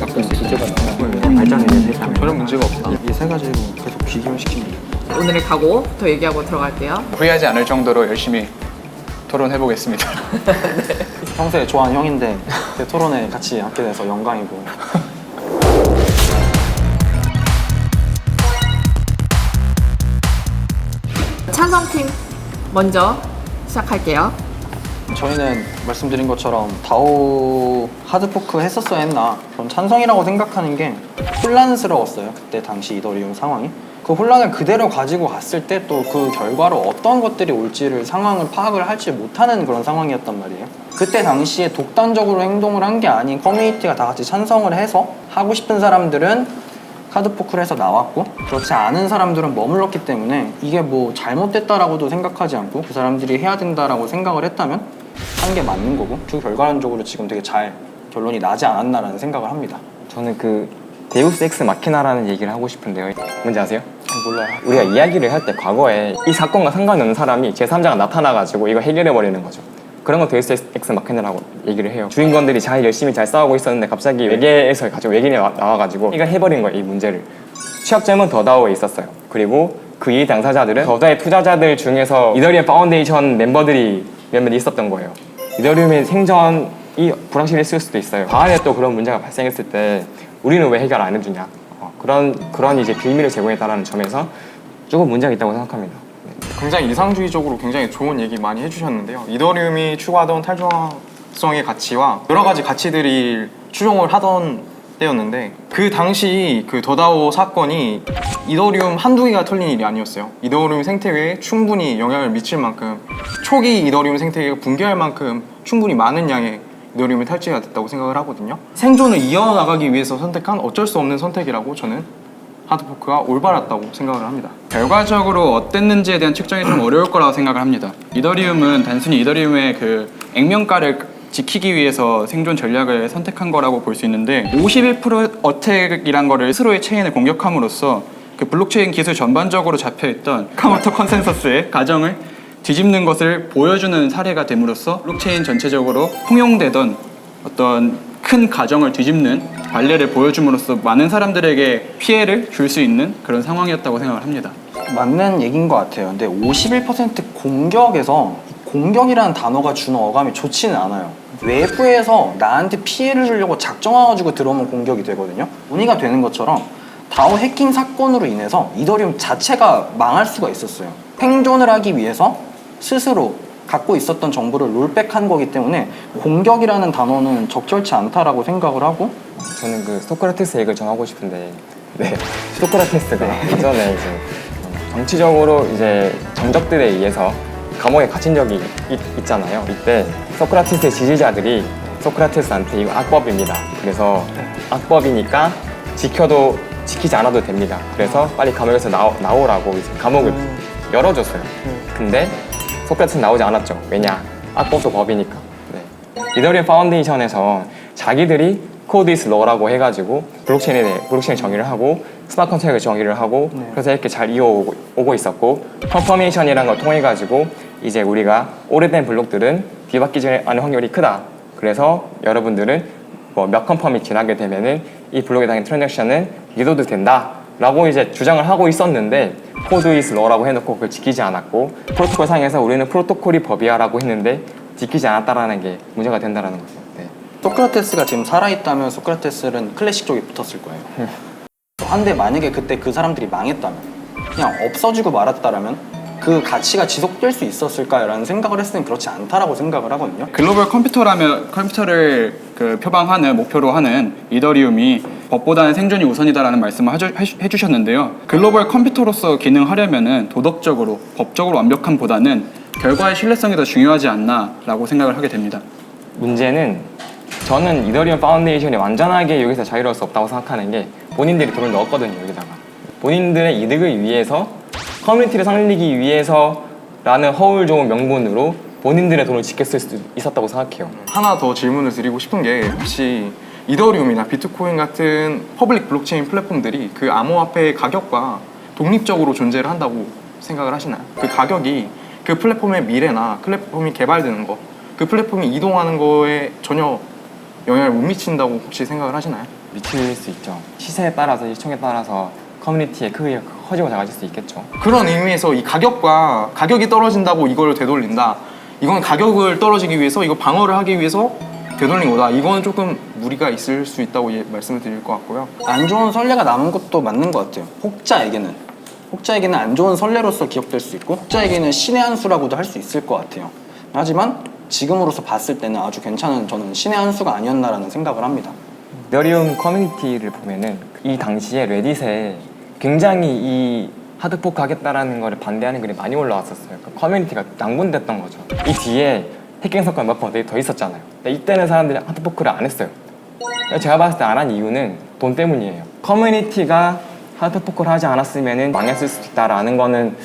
자꾸 문제가 나와요. 발전에 대해서 일단 전혀 문제가 없다. 이 세 가지로 계속 비교시키는 게 오늘의 각오부터 얘기하고 들어갈게요. 후회하지 않을 정도로 열심히 토론해 보겠습니다. 평소에 좋아하는 형인데 그 토론에 같이 하게 돼서 영광이고. 찬성팀 먼저 시작할게요. 저희는 말씀드린 것처럼 다오 하드포크 했었어야 했나, 전 찬성이라고 생각하는 게 혼란스러웠어요. 그때 당시 이더리움 상황이. 그 혼란을 그대로 가지고 갔을 때 또 그 결과로 어떤 것들이 올지를 상황을 파악을 하지 못하는 그런 상황이었단 말이에요. 그때 당시에 독단적으로 행동을 한 게 아닌 커뮤니티가 다 같이 찬성을 해서 하고 싶은 사람들은 카드포크를 해서 나왔고, 그렇지 않은 사람들은 머물렀기 때문에 이게 뭐 잘못됐다라고도 생각하지 않고 그 사람들이 해야 된다라고 생각을 했다면 한 게 맞는 거고, 그 결과론적으로 지금 되게 잘 결론이 나지 않았나라는 생각을 합니다. 저는 그 데우스 엑스 마키나라는 얘기를 하고 싶은데요. 뭔지 아세요? 몰라요. 우리가 이야기를 할 때 과거에 이 사건과 상관없는 사람이 제3자가 나타나가지고 이거 해결해버리는 거죠. 그런 거 데우스 엑스 마키나라고 얘기를 해요. 주인공들이 잘 열심히 잘 싸우고 있었는데 갑자기 외계에서 외계인이 나와가지고 이걸 해버린 거예요, 이 문제를. 취약점은 더다오에 있었어요. 그리고 그 이 당사자들은 더다의 투자자들 중에서 이더리움 파운데이션 멤버들이 몇몇 있었던 거예요. 이더리움의 생존이 불확실했을 수도 있어요. 다음에 또 그런 문제가 발생했을 때 우리는 왜 해결 안 해주냐, 그런 이제 빌미를 제공했다는 점에서 조금 문제가 있다고 생각합니다. 굉장히 이상주의적으로 굉장히 좋은 얘기 많이 해주셨는데요. 이더리움이 추구하던 탈중앙성의 가치와 여러 가지 가치들이 추종을 하던 때였는데, 그 당시 그 더다오 사건이 이더리움 한두 개가 털린 일이 아니었어요. 이더리움 생태계에 충분히 영향을 미칠 만큼, 초기 이더리움 생태계가 붕괴할 만큼 충분히 많은 양의 이더리움이 탈취가 됐다고 생각을 하거든요. 생존을 이어나가기 위해서 선택한 어쩔 수 없는 선택이라고 저는 하드포크가 올바랐다고 생각을 합니다. 결과적으로 어땠는지에 대한 측정이 좀 어려울 거라고 생각을 합니다. 이더리움은 단순히 이더리움의 그 액면가를 지키기 위해서 생존 전략을 선택한 거라고 볼 수 있는데, 51% 어택이란 거를 스스로의 체인을 공격함으로써 그 블록체인 기술 전반적으로 잡혀있던 카마토 컨센서스의 가정을 뒤집는 것을 보여주는 사례가 됨으로써 블록체인 전체적으로 통용되던 어떤 큰 가정을 뒤집는 관례를 보여줌으로써 많은 사람들에게 피해를 줄 수 있는 그런 상황이었다고 생각을 합니다. 맞는 얘기인 것 같아요. 근데 51% 공격에서 공격이라는 단어가 주는 어감이 좋지는 않아요. 외부에서 나한테 피해를 주려고 작정해가지고 들어오면 공격이 되거든요. 논의가 되는 것처럼 다오 해킹 사건으로 인해서 이더리움 자체가 망할 수가 있었어요. 생존을 하기 위해서 스스로 갖고 있었던 정보를 롤백한 거기 때문에 공격이라는 단어는 적절치 않다라고 생각을 하고, 저는 그 소크라테스 얘기를 좀 하고 싶은데, 소크라테스가 예전에 이제 정치적으로 이제 정적들에 의해서 감옥에 갇힌 적이 있잖아요. 이때 소크라테스의 지지자들이 소크라테스한테 이거 악법입니다, 그래서 악법이니까 지켜도 지키지 않아도 됩니다, 그래서 빨리 감옥에서 나오라고 이제 감옥을 열어줬어요. 근데 소크라테스는 나오지 않았죠. 왜냐? 악법도 법이니까. 네. 이더리움 파운데이션에서 자기들이 코드 이즈 로라고 해가지고 블록체인 정의를 하고 스마트 컨트랙을 정의를 하고, 그래서 이렇게 잘 이어오고 있었고, 컨퍼메이션이라는 걸 통해 가지고 이제 우리가 오래된 블록들은 뒤바뀌지 않을 확률이 크다, 그래서 여러분들은 뭐 몇 컨펌이 지나게 되면은 이 블록에 당한 트랜잭션은 유도도 된다 라고 이제 주장을 하고 있었는데, 코드 이즈 로라고 해놓고 그걸 지키지 않았고, 프로토콜 상에서 우리는 프로토콜이 법이야라고 했는데 지키지 않았다라는 게 문제가 된다라는 거죠. 네. 소크라테스가 지금 살아있다면 소크라테스는 클래식 쪽에 붙었을 거예요. 한데 만약에 그때 그 사람들이 망했다면, 그냥 없어지고 말았다라면 그 가치가 지속될 수 있었을까요? 라는 생각을 했을 땐 그렇지 않다라고 생각을 하거든요. 글로벌 컴퓨터를 그 표방하는, 목표로 하는 이더리움이 법보다는 생존이 우선이다라는 말씀을 해주셨는데요. 글로벌 컴퓨터로서 기능하려면은 도덕적으로, 법적으로 완벽함보다는 결과의 신뢰성이 더 중요하지 않나라고 생각을 하게 됩니다. 문제는 저는 이더리움 파운데이션이 완전하게 여기서 자유로울 수 없다고 생각하는 게, 본인들이 돈을 넣었거든요, 여기다가. 본인들의 이득을 위해서, 커뮤니티를 살리기 위해서라는 허울 좋은 명분으로 본인들의 돈을 지켰을 수도 있었다고 생각해요. 하나 더 질문을 드리고 싶은 게, 혹시 이더리움이나 비트코인 같은 퍼블릭 블록체인 플랫폼들이 그 암호화폐의 가격과 독립적으로 존재를 한다고 생각을 하시나요? 그 가격이 그 플랫폼의 미래나 플랫폼이 개발되는 거, 그 플랫폼이 이동하는 거에 전혀 영향을 못 미친다고 혹시 생각을 하시나요? 미칠 수 있죠. 시세에 따라서 시총에 따라서 커뮤니티의 크기가 커지고 작아질 수 있겠죠. 그런 의미에서 이 가격이 떨어진다고 이걸 되돌린다. 이건 가격을 떨어지기 위해서 이거 방어를 하기 위해서 되돌린 거다. 이거는 조금 무리가 있을 수 있다고 말씀을 드릴 것 같고요. 안 좋은 선례가 남은 것도 맞는 것 같아요. 혹자에게는 안 좋은 선례로서 기억될 수 있고 혹자에게는 신의 한 수라고도 할 수 있을 것 같아요. 하지만 지금으로서 봤을 때는 아주 괜찮은 저는 신의 한 수가 아니었나라는 생각을 합니다. 이더리움 커뮤니티를 보면은 이 당시에 레딧에 굉장히 이 하드포크 하겠다라는 거를 반대하는 글이 많이 올라왔었어요. 그 커뮤니티가 양분됐던 거죠. 이 뒤에 해킹 사건 몇 번 더 있었잖아요. 근데 이때는 사람들이 하드포크를 안 했어요. 제가 봤을 때 안 한 이유는 돈 때문이에요. 커뮤니티가 하드포크를 하지 않았으면 망했을 수도 있다라는 거는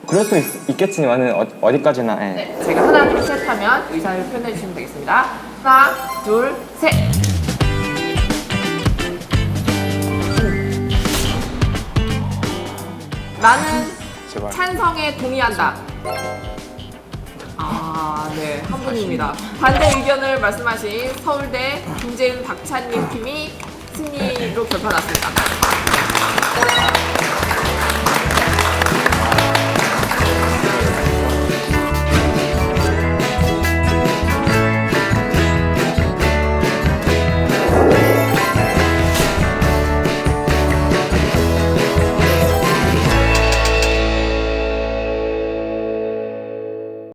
그럴 수 있겠지만은 어디까지나. 예. 네, 제가 하나 둘 셋 하면 의사를 표현해 주시면 되겠습니다. 하나 둘 셋. 나는 찬성에 동의한다. 아, 네, 한 분입니다. 반대 의견을 말씀하신 서울대 김재은 박찬민 팀이 승리로 결판났습니다.